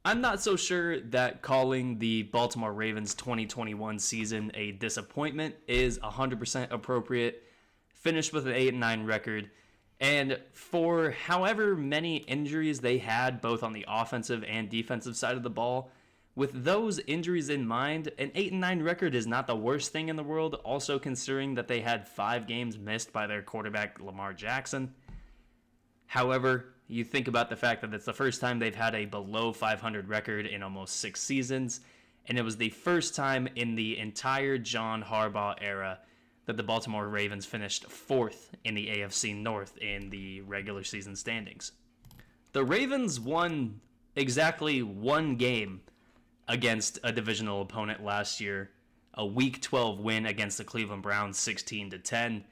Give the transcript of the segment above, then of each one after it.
I'm not so sure that calling the Baltimore Ravens 2021 season a disappointment is 100% appropriate. Finished with an 8-9 record. And for however many injuries they had, both on the offensive and defensive side of the ball, with those injuries in mind, an 8-9 record is not the worst thing in the world, also considering that they had 5 games missed by their quarterback, Lamar Jackson. However, you think about the fact that it's the first time they've had a below 500 record in almost 6 seasons, and it was the first time in the entire John Harbaugh era that the Baltimore Ravens finished 4th in the AFC North in the regular season standings. The Ravens won exactly one game against a divisional opponent last year, a Week 12 win against the Cleveland Browns 16-10.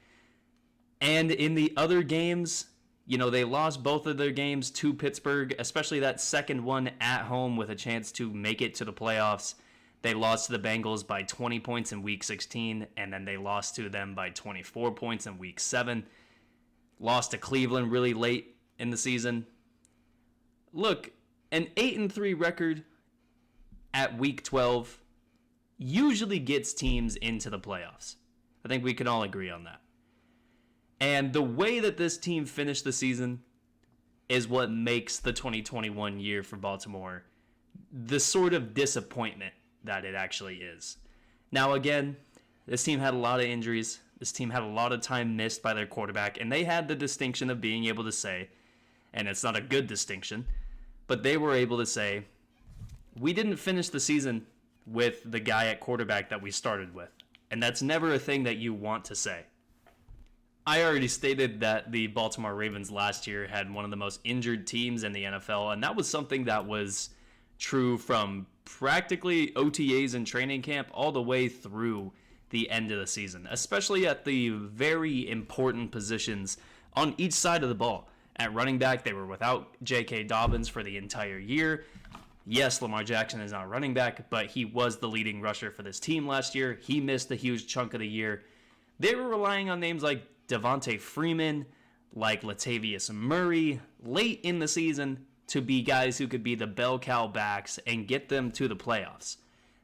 And in the other games, they lost both of their games to Pittsburgh, especially that second one at home with a chance to make it to the playoffs. They lost to the Bengals by 20 points in Week 16, and then they lost to them by 24 points in Week 7. Lost to Cleveland really late in the season. Look, an 8-3 record at Week 12 usually gets teams into the playoffs. I think we can all agree on that. And the way that this team finished the season is what makes the 2021 year for Baltimore the sort of disappointment that it actually is. Now, again, this team had a lot of injuries. This team had a lot of time missed by their quarterback, and they had the distinction of being able to say, and it's not a good distinction, but they were able to say, we didn't finish the season with the guy at quarterback that we started with. And that's never a thing that you want to say. I already stated that the Baltimore Ravens last year had one of the most injured teams in the NFL, and that was something that was true from practically OTAs and training camp all the way through the end of the season, especially at the very important positions on each side of the ball. At running back, they were without J.K. Dobbins for the entire year. Yes, Lamar Jackson is not running back, but he was the leading rusher for this team last year. He missed a huge chunk of the year. They were relying on names like Devontae Freeman, like Latavius Murray, late in the season to be guys who could be the bell cow backs and get them to the playoffs.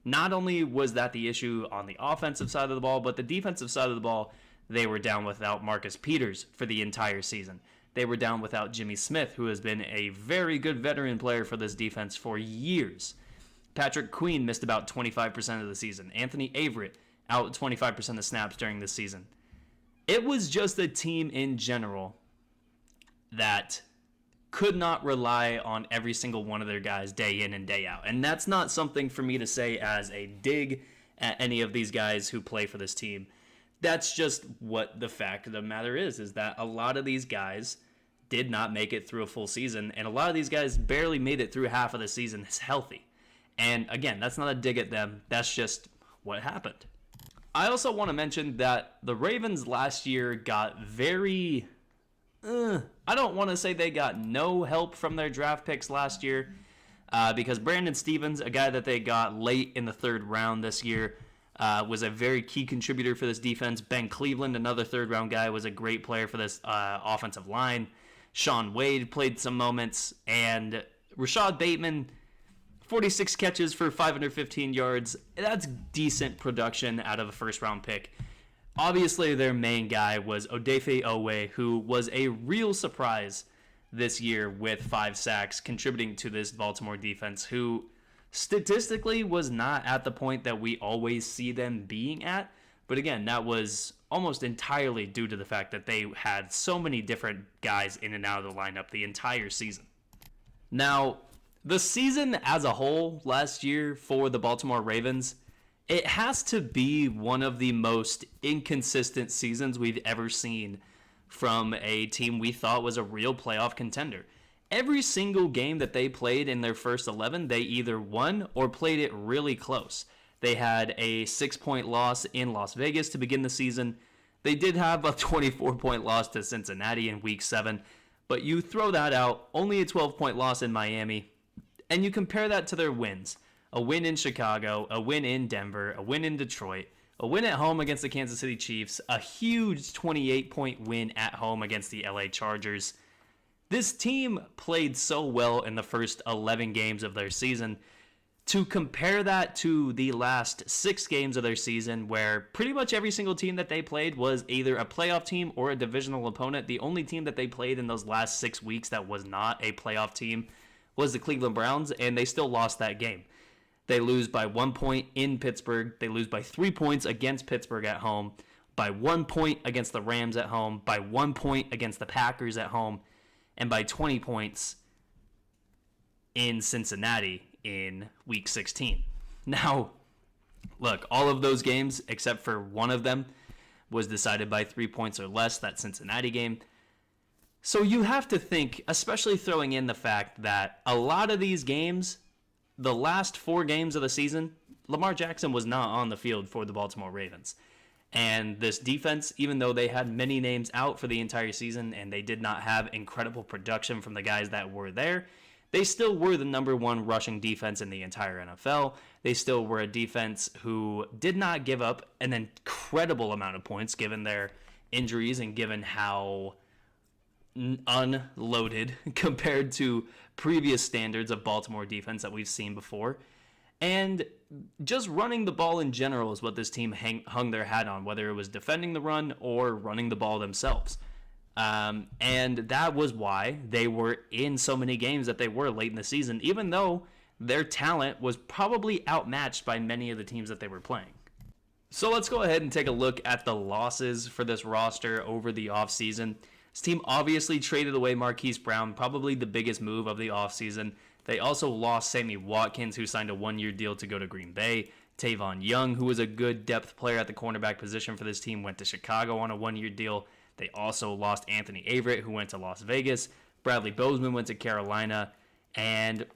Not only was that the issue on the offensive side of the ball, but the defensive side of the ball, they were down without Marcus Peters for the entire season. They were down without Jimmy Smith, who has been a very good veteran player for this defense for years. Patrick Queen missed about 25% of the season. Anthony Averett out 25% of snaps during this season. It was just a team in general that could not rely on every single one of their guys day in and day out. And that's not something for me to say as a dig at any of these guys who play for this team. That's just what the fact of the matter is that a lot of these guys did not make it through a full season, and a lot of these guys barely made it through half of the season healthy. And again, that's not a dig at them. That's just what happened. I also want to mention that the Ravens last year got very... I don't want to say they got no help from their draft picks last year, because Brandon Stevens, a guy that they got late in the 3rd round this year, was a very key contributor for this defense. Ben Cleveland, another 3rd-round guy, was a great player for this offensive line. Sean Wade played some moments, and Rashad Bateman, 46 catches for 515 yards. That's decent production out of a first-round pick. Obviously, their main guy was Odafe Oweh, who was a real surprise this year with 5 sacks, contributing to this Baltimore defense, who statistically was not at the point that we always see them being at. But again, that was almost entirely due to the fact that they had so many different guys in and out of the lineup the entire season. Now, the season as a whole last year for the Baltimore Ravens, it has to be one of the most inconsistent seasons we've ever seen from a team we thought was a real playoff contender. Every single game that they played in their first 11, they either won or played it really close. They had a 6-point loss in Las Vegas to begin the season. They did have a 24-point loss to Cincinnati in Week 7, but you throw that out, only a 12-point loss in Miami, and you compare that to their wins. A win in Chicago, a win in Denver, a win in Detroit, a win at home against the Kansas City Chiefs, a huge 28-point win at home against the LA Chargers. This team played so well in the first 11 games of their season. To compare that to the last 6 games of their season, where pretty much every single team that they played was either a playoff team or a divisional opponent. The only team that they played in those last 6 weeks that was not a playoff team was the Cleveland Browns, and they still lost that game. They lose by 1 point in Pittsburgh. They lose by 3 points against Pittsburgh at home, by 1 point against the Rams at home, by 1 point against the Packers at home, and by 20 points in Cincinnati in week 16. Now, look, all of those games, except for one of them, was decided by 3 points or less, that Cincinnati game. So you have to think, especially throwing in the fact that a lot of these games, the last 4 games of the season, Lamar Jackson was not on the field for the Baltimore Ravens. And this defense, even though they had many names out for the entire season and they did not have incredible production from the guys that were there, they still were the number 1 rushing defense in the entire NFL. They still were a defense who did not give up an incredible amount of points given their injuries and given how unloaded compared to previous standards of Baltimore defense that we've seen before. And just running the ball in general is what this team hung their hat on, whether it was defending the run or running the ball themselves. And that was why they were in so many games that they were late in the season, even though their talent was probably outmatched by many of the teams that they were playing. So let's go ahead and take a look at the losses for this roster over the offseason. This team obviously traded away Marquise Brown, probably the biggest move of the offseason. They also lost Sammy Watkins, who signed a 1-year deal to go to Green Bay. Tavon Young, who was a good depth player at the cornerback position for this team, went to Chicago on a 1-year deal. They also lost Anthony Averett, who went to Las Vegas. Bradley Bozeman went to Carolina. And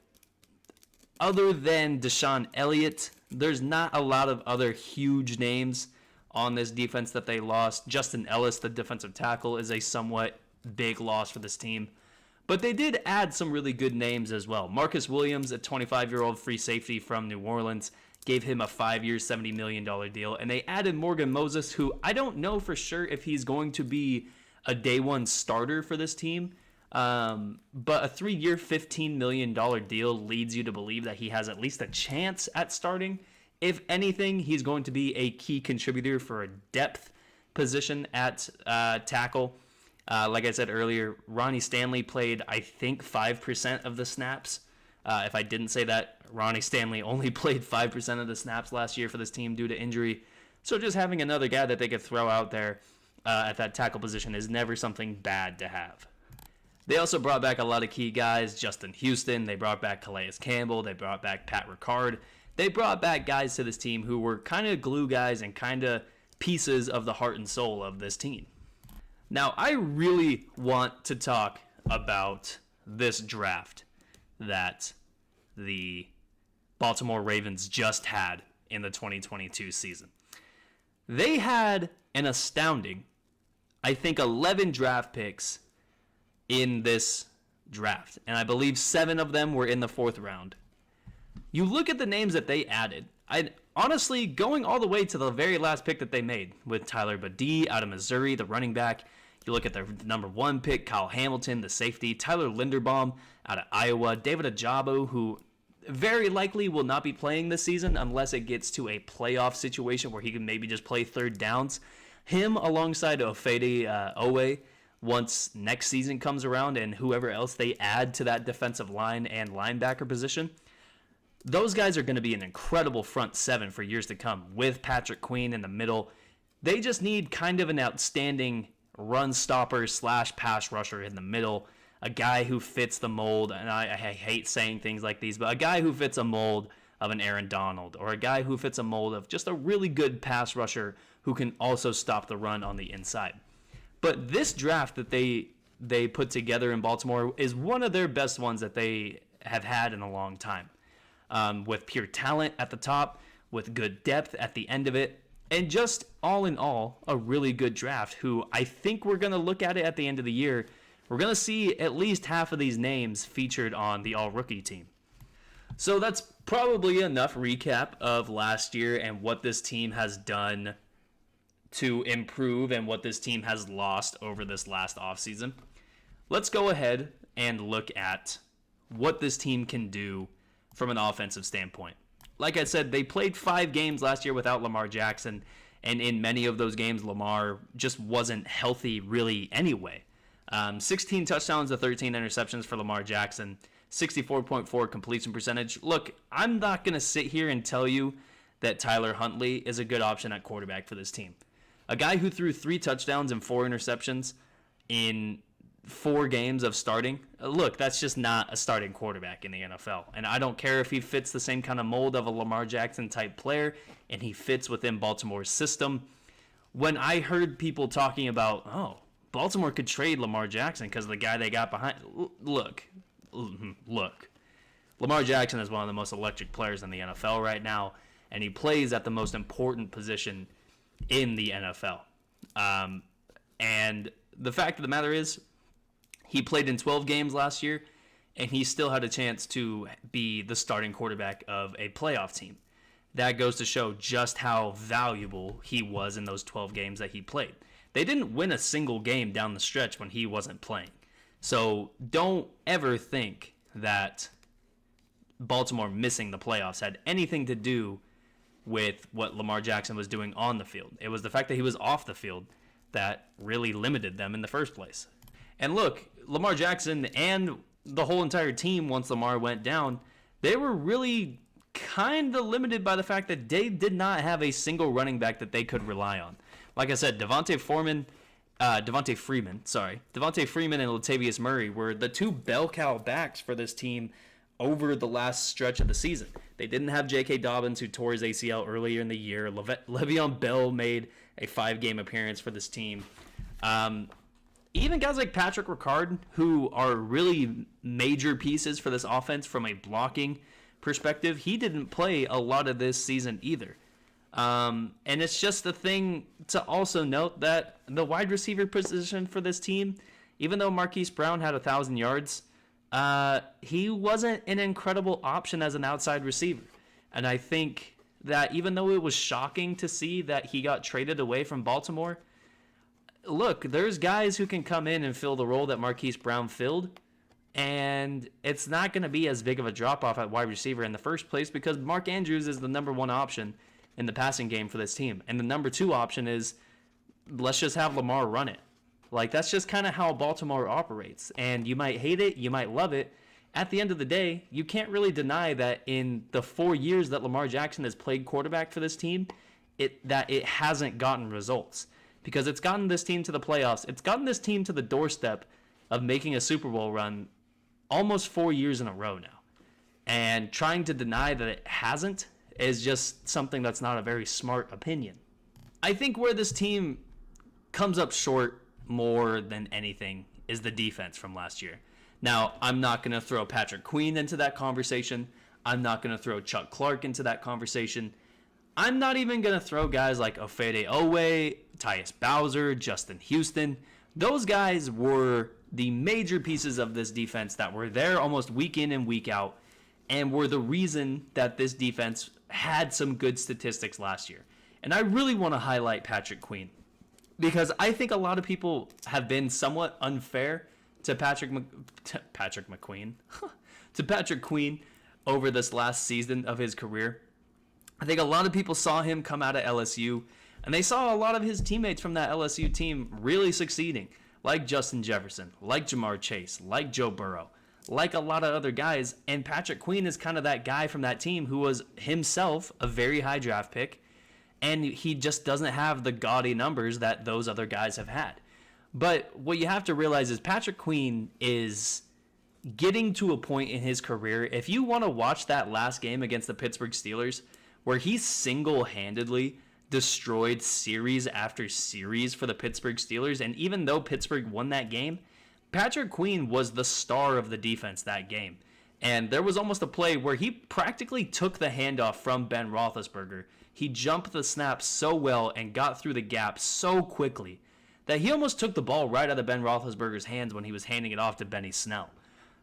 other than Deshaun Elliott, there's not a lot of other huge names on this defense that they lost. Justin Ellis, the defensive tackle, is a somewhat big loss for this team. But they did add some really good names as well. Marcus Williams, a 25-year-old free safety from New Orleans, gave him a 5-year, $70 million deal. And they added Morgan Moses, who I don't know for sure if he's going to be a day 1 starter for this team. But a 3-year, $15 million deal leads you to believe that he has at least a chance at starting. If anything, he's going to be a key contributor for a depth position at tackle. Like I said earlier, Ronnie Stanley played, I think, 5% of the snaps. If I didn't say that, Ronnie Stanley only played 5% of the snaps last year for this team due to injury. So just having another guy that they could throw out there at that tackle position is never something bad to have. They also brought back a lot of key guys. Justin Houston, they brought back Calais Campbell, they brought back Pat Ricard. They brought back guys to this team who were kind of glue guys and kind of pieces of the heart and soul of this team. Now, I really want to talk about this draft that the Baltimore Ravens just had in the 2022 season. They had an astounding, I think, 11 draft picks in this draft, and I believe 7 of them were in the 4th round. You look at the names that they added. Honestly, going all the way to the very last pick that they made with Tyler Badie out of Missouri, the running back. You look at their number 1 pick, Kyle Hamilton, the safety, Tyler Linderbaum out of Iowa, David Ajabo, who very likely will not be playing this season unless it gets to a playoff situation where he can maybe just play 3rd downs. Him alongside Ofede Owe once next season comes around, and whoever else they add to that defensive line and linebacker position. Those guys are going to be an incredible front 7 for years to come with Patrick Queen in the middle. They just need kind of an outstanding run stopper / pass rusher in the middle, a guy who fits the mold, and I hate saying things like these, but a guy who fits a mold of an Aaron Donald, or a guy who fits a mold of just a really good pass rusher who can also stop the run on the inside. But this draft that they put together in Baltimore is one of their best ones that they have had in a long time. With pure talent at the top, with good depth at the end of it, and just all in all, a really good draft who I think we're going to look at it at the end of the year. We're going to see at least half of these names featured on the all-rookie team. So that's probably enough recap of last year and what this team has done to improve and what this team has lost over this last offseason. Let's go ahead and look at what this team can do from an offensive standpoint. Like I said, they played 5 games last year without Lamar Jackson, and in many of those games, Lamar just wasn't healthy really anyway. 16 touchdowns to 13 interceptions for Lamar Jackson, 64.4 completion percentage. Look, I'm not going to sit here and tell you that Tyler Huntley is a good option at quarterback for this team. A guy who threw 3 touchdowns and 4 interceptions in 4 games of starting. Look, that's just not a starting quarterback in the NFL. And I don't care if he fits the same kind of mold of a Lamar Jackson type player and he fits within Baltimore's system. When I heard people talking about, Baltimore could trade Lamar Jackson because of the guy they got behind. Look. Lamar Jackson is one of the most electric players in the NFL right now, and he plays at the most important position in the NFL. And the fact of the matter is, he played in 12 games last year, and he still had a chance to be the starting quarterback of a playoff team. That goes to show just how valuable he was in those 12 games that he played. They didn't win a single game down the stretch when he wasn't playing. So don't ever think that Baltimore missing the playoffs had anything to do with what Lamar Jackson was doing on the field. It was the fact that he was off the field that really limited them in the first place. And look, Lamar Jackson and the whole entire team, once Lamar went down, they were really kind of limited by the fact that they did not have a single running back that they could rely on. Like I said, Devontae Freeman and Latavius Murray were the 2 bell cow backs for this team over the last stretch of the season. They didn't have J.K. Dobbins, who tore his ACL earlier in the year. Le'Veon Bell made a 5-game appearance for this team. Even guys like Patrick Ricard, who are really major pieces for this offense from a blocking perspective, he didn't play a lot of this season either. And it's just the thing to also note that the wide receiver position for this team, even though Marquise Brown had 1,000 yards, he wasn't an incredible option as an outside receiver. And I think that even though it was shocking to see that he got traded away from Baltimore, look, there's guys who can come in and fill the role that Marquise Brown filled, and it's not going to be as big of a drop-off at wide receiver in the first place because Mark Andrews is the number 1 option in the passing game for this team. And the number 2 option is, let's just have Lamar run it. Like, that's just kind of how Baltimore operates. And you might hate it, you might love it. At the end of the day, you can't really deny that in the 4 years that Lamar Jackson has played quarterback for this team, it hasn't gotten results. Because it's gotten this team to the playoffs. It's gotten this team to the doorstep of making a Super Bowl run almost 4 years in a row now. And trying to deny that it hasn't is just something that's not a very smart opinion. I think where this team comes up short more than anything is the defense from last year. Now, I'm not going to throw Patrick Queen into that conversation. I'm not going to throw Chuck Clark into that conversation. I'm not even going to throw guys like Ofede Owe, Tyus Bowser, Justin Houston. Those guys were the major pieces of this defense that were there almost week in and week out and were the reason that this defense had some good statistics last year. And I really want to highlight Patrick Queen because I think a lot of people have been somewhat unfair to Patrick Queen over this last season of his career. I think a lot of people saw him come out of LSU, and they saw a lot of his teammates from that LSU team really succeeding, like Justin Jefferson, like Jamar Chase, like Joe Burrow, like a lot of other guys. And Patrick Queen is kind of that guy from that team who was himself a very high draft pick, and he just doesn't have the gaudy numbers that those other guys have had. But what you have to realize is Patrick Queen is getting to a point in his career. If you want to watch that last game against the Pittsburgh Steelers, where he single-handedly destroyed series after series for the Pittsburgh Steelers, and even though Pittsburgh won that game, Patrick Queen was the star of the defense that game. And there was almost a play where he practically took the handoff from Ben Roethlisberger. He jumped the snap so well and got through the gap so quickly that he almost took the ball right out of Ben Roethlisberger's hands when he was handing it off to Benny Snell.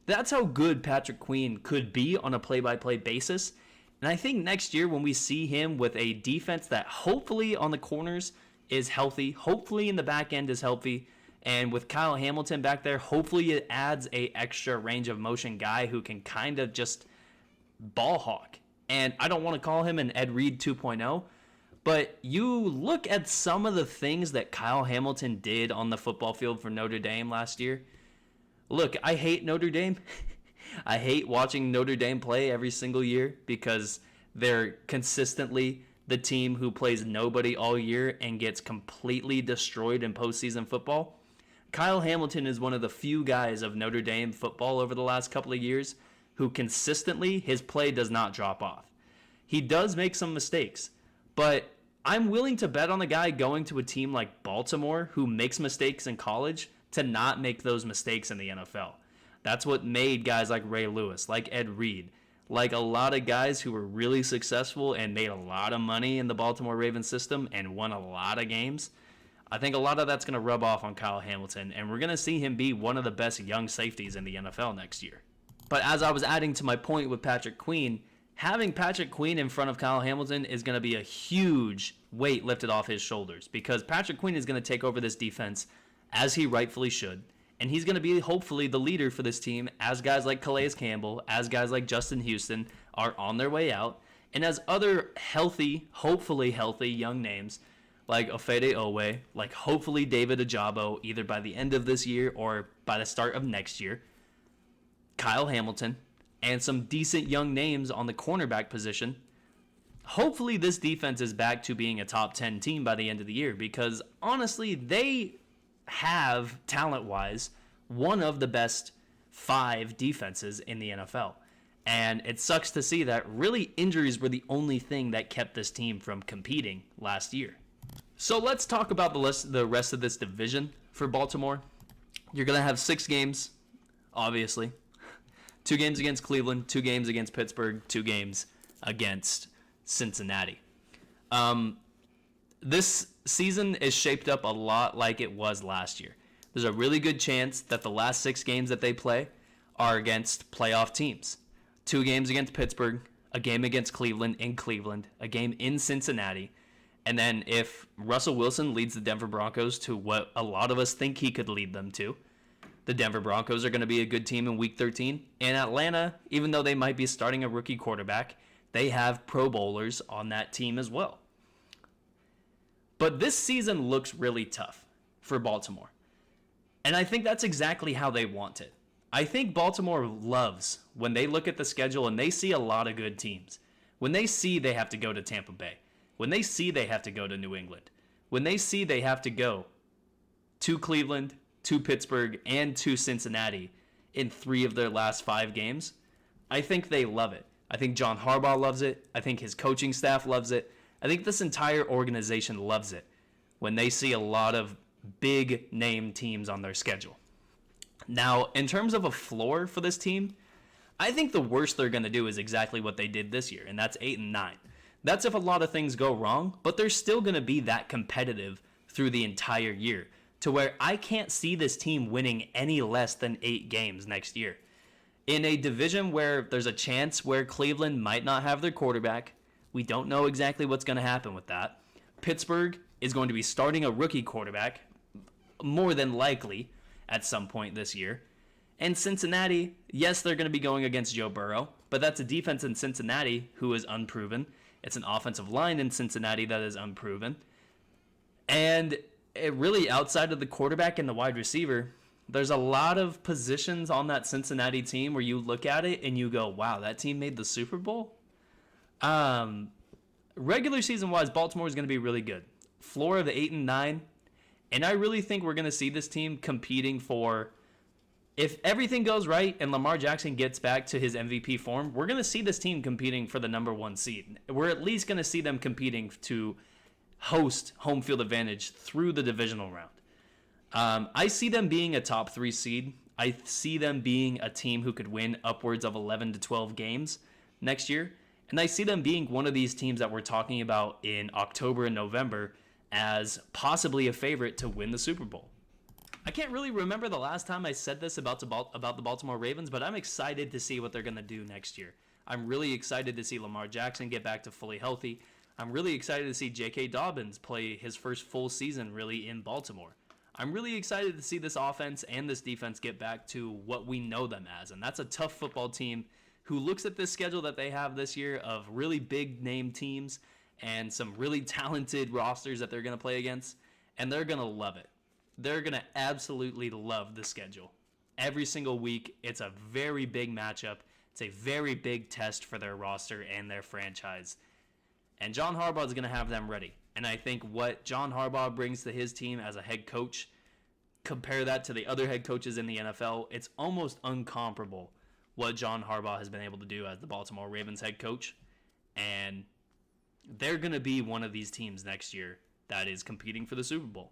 That's how good Patrick Queen could be on a play-by-play basis. And I think next year when we see him with a defense that hopefully on the corners is healthy, hopefully in the back end is healthy, And with Kyle Hamilton back there, hopefully it adds a extra range of motion guy who can kind of just ball hawk. And I don't want to call him an Ed Reed 2.0, but you look at some of the things that Kyle Hamilton did on the football field for Notre Dame last year. Look, I hate Notre Dame. I hate watching Notre Dame play every single year because they're consistently the team who plays nobody all year and gets completely destroyed in postseason football. Kyle Hamilton is one of the few guys of Notre Dame football over the last couple of years who consistently, his play does not drop off. He does make some mistakes, but I'm willing to bet on the guy going to a team like Baltimore who makes mistakes in college to not make those mistakes in the NFL. That's what made guys like Ray Lewis, like Ed Reed, like a lot of guys who were really successful and made a lot of money in the Baltimore Ravens system and won a lot of games. I think a lot of that's going to rub off on Kyle Hamilton, and we're going to see him be one of the best young safeties in the NFL next year. But as I was adding to my point with Patrick Queen, having Patrick Queen in front of Kyle Hamilton is going to be a huge weight lifted off his shoulders because Patrick Queen is going to take over this defense as he rightfully should. And he's going to be hopefully the leader for this team as guys like Calais Campbell, as guys like Justin Houston are on their way out, and as other healthy, hopefully healthy young names like Ofede Owe, like hopefully David Ajabo, either by the end of this year or by the start of next year, Kyle Hamilton, and some decent young names on the cornerback position. Hopefully this defense is back to being a top 10 team by the end of the year because honestly, they have, talent-wise, one of the best 5 defenses in the NFL. And it sucks to see that really injuries were the only thing that kept this team from competing last year. So let's talk about the rest of this division for Baltimore. You're going to have 6 games, obviously. 2 games against Cleveland, 2 games against Pittsburgh, 2 games against Cincinnati. This season is shaped up a lot like it was last year. There's a really good chance that the last 6 games that they play are against playoff teams. 2 games against Pittsburgh, a game against Cleveland in Cleveland, a game in Cincinnati, and then if Russell Wilson leads the Denver Broncos to what a lot of us think he could lead them to, the Denver Broncos are going to be a good team in Week 13. And Atlanta, even though they might be starting a rookie quarterback, they have Pro Bowlers on that team as well. But this season looks really tough for Baltimore. And I think that's exactly how they want it. I think Baltimore loves when they look at the schedule and they see a lot of good teams. When they see they have to go to Tampa Bay. When they see they have to go to New England. When they see they have to go to Cleveland, to Pittsburgh, and to Cincinnati in 3 of their last 5 games, I think they love it. I think John Harbaugh loves it. I think his coaching staff loves it. I think this entire organization loves it when they see a lot of big name teams on their schedule. Now, in terms of a floor for this team, I think the worst they're going to do is exactly what they did this year, and that's 8-9. That's if a lot of things go wrong, but they're still going to be that competitive through the entire year to where I can't see this team winning any less than 8 games next year. In a division where there's a chance where Cleveland might not have their quarterback, we don't know exactly what's going to happen with that. Pittsburgh is going to be starting a rookie quarterback, more than likely, at some point this year. And Cincinnati, yes, they're going to be going against Joe Burrow, but that's a defense in Cincinnati who is unproven. It's an offensive line in Cincinnati that is unproven. And it really, outside of the quarterback and the wide receiver, there's a lot of positions on that Cincinnati team where you look at it and you go, wow, that team made the Super Bowl? Regular season-wise, Baltimore is going to be really good. Floor of 8-9. And I really think we're going to see this team competing for, if everything goes right and Lamar Jackson gets back to his MVP form, we're going to see this team competing for the number 1 seed. We're at least going to see them competing to host home field advantage through the divisional round. I see them being a top 3 seed. I see them being a team who could win upwards of 11 to 12 games next year. And I see them being one of these teams that we're talking about in October and November as possibly a favorite to win the Super Bowl. I can't really remember the last time I said this about the Baltimore Ravens, but I'm excited to see what they're going to do next year. I'm really excited to see Lamar Jackson get back to fully healthy. I'm really excited to see J.K. Dobbins play his first full season really in Baltimore. I'm really excited to see this offense and this defense get back to what we know them as. And that's a tough football team who looks at this schedule that they have this year of really big name teams and some really talented rosters that they're going to play against, and they're going to love it. They're going to absolutely love the schedule. Every single week, it's a very big matchup. It's a very big test for their roster and their franchise. And John Harbaugh is going to have them ready. And I think what John Harbaugh brings to his team as a head coach, compare that to the other head coaches in the NFL, it's almost incomparable what John Harbaugh has been able to do as the Baltimore Ravens head coach. And they're going to be one of these teams next year that is competing for the Super Bowl.